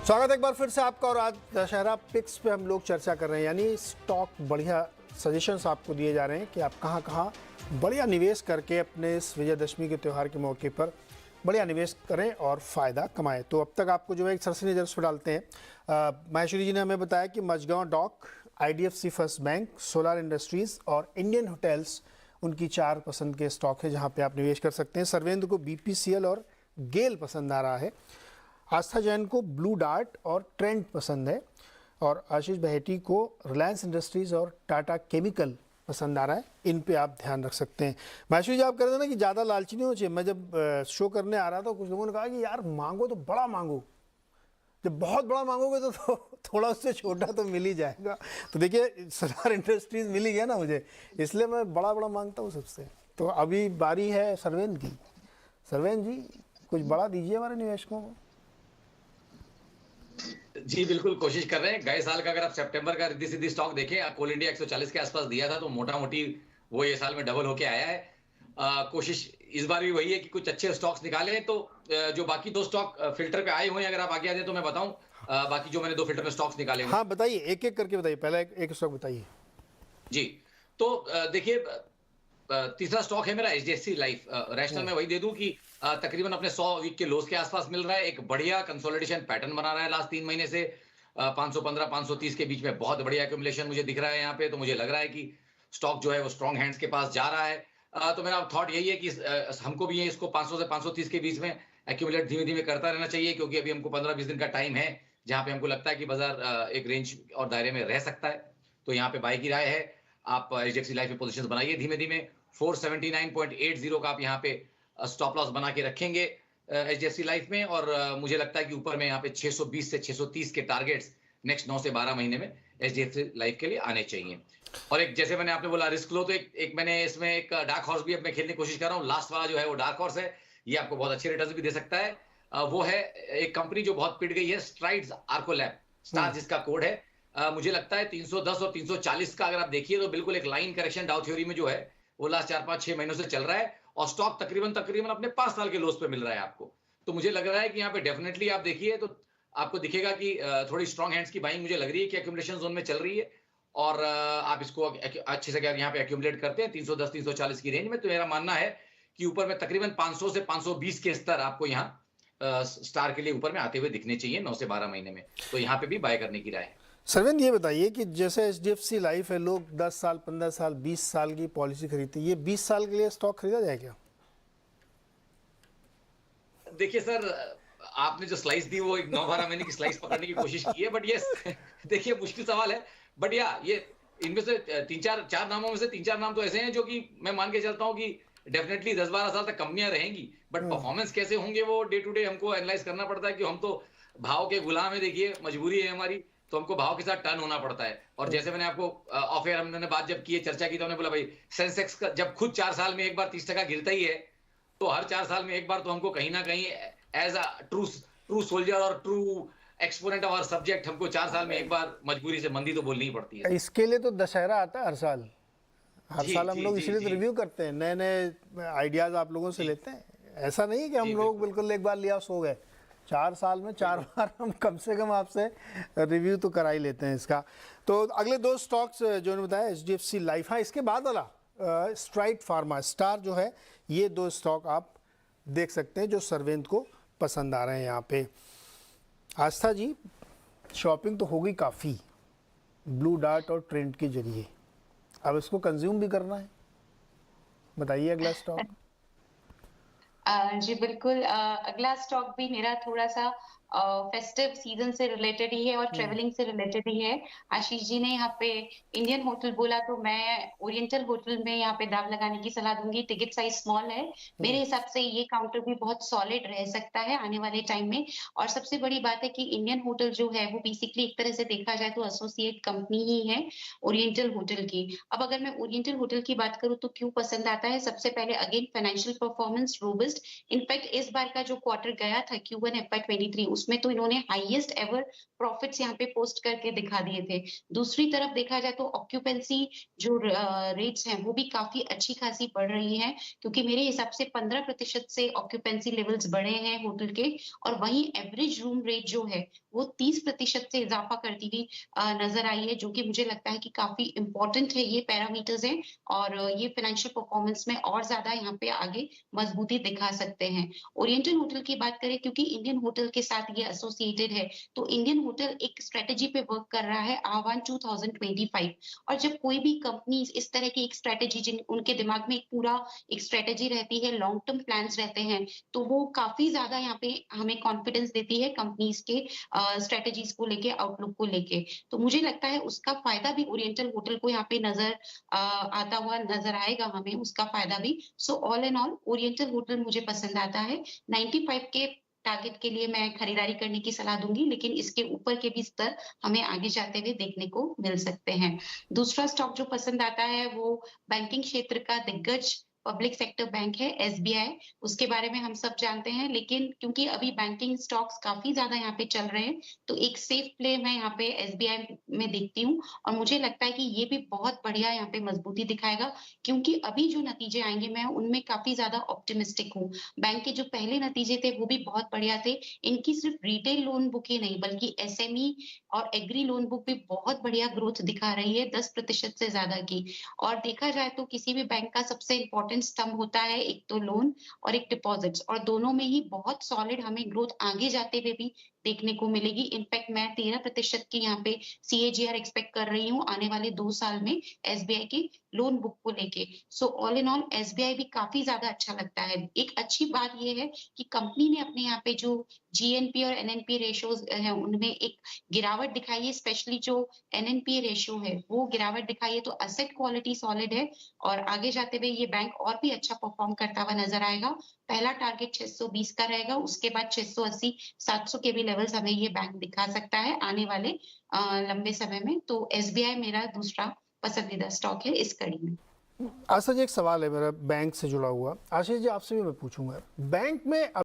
स्वागत है एक बार फिर से आपका। और आज दशहरा पिक्स पे हम लोग चर्चा कर रहे हैं, यानी स्टॉक बढ़िया सजेशंस आपको दिए जा रहे हैं कि आप कहां कहां बढ़िया निवेश करके अपने इस विजयदशमी के त्यौहार के मौके पर बढ़िया निवेश करें और फ़ायदा कमाएं। तो अब तक आपको जो है एक सरसरी नज़र उस पर डालते हैं। माहेश्वरी जी ने हमें बताया कि Mazagon dock, IDFC first bank, solar industries और इंडियन होटल्स उनकी 4 पसंद के स्टॉक है जहां पे आप निवेश कर सकते हैं। सर्वेंद्र को BPCL और गेल पसंद आ रहा है। आस्था जैन को ब्लू डार्ट और ट्रेंड पसंद है। और आशीष बहेटी को रिलायंस इंडस्ट्रीज़ और टाटा केमिकल पसंद आ रहा है। इन पे आप ध्यान रख सकते हैं। माहेश्वरी जी, आप कह रहे थे ना कि ज़्यादा लालची नहीं होना चाहिए। मैं जब शो करने आ रहा था, कुछ लोगों ने कहा कि यार मांगो तो बड़ा मांगो, जब बहुत बड़ा मांगोगे तो थोड़ा उससे छोटा तो मिल ही जाएगा। तो देखिए सोलार इंडस्ट्रीज़ मिल ही गया ना मुझे, इसलिए मैं बड़ा बड़ा मांगता हूँ सबसे। तो अभी बारी है सर्वेंद्र की। सर्वेंद्र जी, कुछ बड़ा दीजिए हमारे निवेशकों को। जी बिल्कुल कोशिश कर रहे हैं। गए साल का अगर आप सितंबर का रिद्धि सिद्धि स्टॉक देखें, कोल इंडिया 140 के आसपास दिया था, तो मोटा मोटी वो ये साल में डबल होके आया है। कोशिश इस बार भी वही है कि कुछ अच्छे स्टॉक्स निकालें। तो जो बाकी 2 स्टॉक फिल्टर पे आए हुए हैं, अगर आप आगे आ जाए तो मैं बताऊं। बाकी जो मैंने 2 फिल्टर में स्टॉक्स निकाले हुए। हाँ बताइए, एक एक करके बताइए। पहला एक स्टॉक बताइए जी। तो देखिए, तीसरा स्टॉक है मेरा HDFC लाइफ। रैशनल में वही दे दूं कि तकरीबन अपने 100 वीक के लोस के आसपास मिल रहा है। एक बढ़िया कंसोलिडेशन पैटर्न बना रहा है लास्ट 3 महीने से। 515 530 के बीच में बहुत बढ़िया एक्यूमुलेशन मुझे दिख रहा है यहाँ पे। तो मुझे लग रहा है कि स्टॉक जो है वो स्ट्रॉन्ग हैंड्स के पास जा रहा है। तो मेरा थॉट यही है कि हमको भी ये इसको 500 से 530 के बीच में एक्यूमुलेट धीमे धीमे करता रहना चाहिए, क्योंकि अभी हमको 15-20 दिन का टाइम है जहां पे हमको लगता है कि बाजार एक रेंज और दायरे में रह सकता है। तो यहाँ पे बाई की राय है। आप HDFC लाइफ में पोजीशंस बनाइए धीमे धीमे। 479.80 का आप यहाँ पे स्टॉप लॉस बना के रखेंगे HDFC लाइफ में। और मुझे लगता है कि ऊपर में यहाँ पे 620 से 630 के टारगेट्स नेक्स्ट 9 से 12 महीने में HDFC लाइफ के लिए आने चाहिए। और एक जैसे मैंने आपने बोला रिस्क लो, तो एक मैंने इसमें एक डार्क हॉर्स भी अब मैं खेलने की कोशिश कर रहा हूँ। लास्ट वाला जो है वो डार्क हॉर्स है, ये आपको बहुत अच्छे रिटर्न भी दे सकता है। वो है एक कंपनी जो बहुत पिट गई है, स्ट्राइड्स आर्को लैब, स्टार जिसका कोड है। मुझे लगता है 310 और 340 का अगर आप देखिए तो बिल्कुल एक लाइन करेक्शन डाउ थ्योरी में जो है वो लास्ट 4-5-6 महीनों से चल रहा है। और स्टॉक तकरीबन तकरीबन अपने 5 साल के लोस पे मिल रहा है आपको। तो मुझे लग रहा है कि यहाँ पे डेफिनेटली आप देखिए तो आपको दिखेगा कि थोड़ी स्ट्रॉन्ग हैंड्स की बाइंग मुझे लग रही है कि एक्यूमुलेशन जोन में चल रही है। और आप इसको अच्छे से अगर यहाँ पे एक्यूमुलेट करते हैं 310 340 की रेंज में, तो मेरा मानना है कि ऊपर में तकरीबन 500 से 520 के स्तर आपको यहाँ स्टार के लिए ऊपर में आते हुए दिखने चाहिए 9 से 12 महीने में। तो यहाँ पे भी बाय करने की राय है। सर्वेंद्र, ये बताइए कि जैसे HDFC लाइफ है, लोग 10 साल 15 साल 20 साल की पॉलिसी खरीदते हैं, ये 20 साल के लिए स्टॉक खरीदा जाए क्या? देखिए सर, आपने जो स्लाइस दी वो एक 9-12 महीने की स्लाइस पकड़ने की कोशिश की है, बट ये देखिए मुश्किल सवाल है। बट या ये इनमें से 3-4 नामों में से 3-4 नाम तो ऐसे हैं जो कि मैं मान के चलता हूं कि डेफिनेटली 10-12 साल तक कंपनियां रहेंगी। बट परफॉर्मेंस कैसे होंगे वो डे टू डे हमको एनालाइज करना पड़ता है, कि हम तो भाव के गुलाम है। देखिए मजबूरी है हमारी, तो हमको भाव के साथ टर्न होना पड़ता है। और जैसे मैंने आपको ऑफ एयर हमने बात जब की है, चर्चा की, तो हमने बोला भाई सेंसेक्स का जब खुद 4 साल में एक बार 30% गिरता ही है, तो हर 4 साल में एक बार तो हमको कहीं ना कहीं एज अ ट्रू सोल्जर और true exponent of our subject हमको 4 साल में एक बार मजबूरी से मंदी तो बोलनी ही पड़ती है। इसके लिए तो दशहरा आता है हर साल। हर जी साल हम जी लोग जी इसीलिए तो जी रिव्यू करते हैं, नए नए आइडियाज़ आप लोगों से जी लेते हैं। ऐसा नहीं है कि हम जी लोग बिल्कुल। बिल्कुल एक बार लिया सो गए। 4 साल में 4 बार हम कम से कम आपसे रिव्यू तो करा ही लेते हैं इसका। तो अगले 2 स्टॉक्स जो मैंने बताया, HDFC लाइफ, हाँ इसके बाद वाला स्ट्राइड फार्मा, स्टार जो है, ये 2 स्टॉक आप देख सकते हैं जो सर्वेंद्र को पसंद आ रहे हैं यहाँ पे। आस्था जी, शॉपिंग तो हो गई काफ़ी ब्लू डार्ट और ट्रेंड के जरिए, अब इसको कंज्यूम भी करना है। बताइए अगला स्टॉक। जी बिल्कुल। अगला स्टॉक भी मेरा थोड़ा-सा फेस्टिव सीजन से रिलेटेड ही है और ट्रैवलिंग से रिलेटेड ही है। आशीष जी ने यहाँ पे इंडियन होटल बोला, तो मैं ओरिएंटल होटल में यहाँ पे दाव लगाने की सलाह दूँगी। टिकट साइज़ स्मॉल है। मेरे हिसाब से ये काउंटर भी बहुत सॉलिड रह सकता है आने वाले टाइम में। और सबसे बड़ी बात है कि इंडियन होटल जो है वो बेसिकली एक तरह से देखा जाए तो एसोसिएट कंपनी ही है ओरिएंटल होटल की। अब अगर मैं ओरिएंटल होटल की बात करूँ तो क्यों पसंद आता है? सबसे पहले again financial performance robust. In fact इस बार का जो क्वार्टर गया था Q1 FY23, उसमें तो इन्होंने हाईएस्ट एवर प्रॉफिट्स यहाँ पे पोस्ट करके दिखा दिए थे। दूसरी तरफ देखा जाए तो ऑक्यूपेंसी जो रेट्स हैं वो भी काफी अच्छी खासी बढ़ रही है, क्योंकि मेरे हिसाब से 15% से ऑक्यूपेंसी लेवल्स बढ़े हैं होटल के, और वहीं एवरेज रूम रेट जो है वो 30% से इजाफा करती हुई नजर आई है, जो कि मुझे लगता है कि काफी इंपॉर्टेंट है, ये पैरामीटर्स हैं और ये फाइनेंशियल परफॉर्मेंस में और ज्यादा यहाँ पे आगे मजबूती दिखा सकते हैं। ओरिएंटल होटल की बात करें, क्योंकि इंडियन होटल के साथ ये एसोसिएटेड है, तो इंडियन होटल एक स्ट्रेटेजी पे वर्क कर रहा है आह्वान 2025। और जब कोई भी कंपनी इस तरह की एक स्ट्रेटेजी, जिन उनके दिमाग में एक पूरा एक स्ट्रेटेजी रहती है, लॉन्ग टर्म प्लान्स रहते हैं, तो वो काफी ज्यादा यहाँ पे हमें कॉन्फिडेंस देती है कंपनीज के स्ट्रेटेजीज को लेके, आउटलुक को लेके। तो मुझे लगता है उसका फायदा भी ओरिएंटल होटल को यहाँ पे नजर आता हुआ नजर आएगा हमें, उसका फायदा भी। So all and all oriental hotel मुझे पसंद आता है। 95 के टारगेट के लिए मैं खरीदारी करने की सलाह दूंगी, लेकिन इसके ऊपर के भी स्तर हमें आगे जाते हुए देखने को मिल सकते हैं। दूसरा स्टॉक जो पसंद आता है वो बैंकिंग क्षेत्र का दिग्गज पब्लिक सेक्टर बैंक है, एसबीआई। उसके बारे में हम सब जानते हैं, लेकिन क्योंकि अभी बैंकिंग स्टॉक्स काफी ज्यादा यहाँ पे चल रहे हैं, तो एक सेफ प्ले मैं यहाँ पे एसबीआई में देखती हूँ, और मुझे लगता है कि ये भी बहुत बढ़िया यहाँ पे मजबूती दिखाएगा, क्योंकि अभी जो नतीजे आएंगे मैं उनमें काफी ज्यादा ऑप्टिमिस्टिक हूँ। बैंक के जो पहले नतीजे थे वो भी बहुत बढ़िया थे। इनकी सिर्फ रिटेल लोन बुक ही नहीं, बल्कि एसएमई और एग्री लोन बुक भी बहुत बढ़िया ग्रोथ दिखा रही है, 10% से ज्यादा की। और देखा जाए तो किसी भी बैंक का सबसे इंपॉर्टेंट स्तंभ होता है एक तो लोन और एक डिपॉजिट्स, और दोनों में ही बहुत सॉलिड हमें ग्रोथ आगे जाते हुए भी देखने को मिलेगी। इनफैक्ट मैं 13% की यहाँ पे सीएजीआर एक्सपेक्ट कर रही हूँ आने वाले 2 साल में एसबीआई की लोन बुक को लेके। So all in all SBI भी काफी ज्यादा अच्छा लगता है। एक अच्छी बात ये है कि कंपनी ने अपने यहाँ पे जो जीएनपी और एनएनपी रेशियोज है उनमें एक गिरावट दिखाई है, स्पेशली जो एनएनपी रेशियो है वो गिरावट दिखाई है, तो एसेट क्वालिटी सॉलिड है, और आगे जाते हुए ये बैंक और भी अच्छा परफॉर्म करता हुआ नजर आएगा। पहला टारगेट 620 का रहेगा, उसके बाद 680 700 के भी लेवल्स हमें ये बैंक दिखा सकता है आने वाले लंबे समय में। तो एसबीआई मेरा दूसरा पसंदीदा स्टॉक है इस कड़ी में। आशीष जी, एक सवाल है मेरा बैंक से जुड़ा हुआ। आशीष जी, आपसे भी मैं पूछूंगा, बैंक में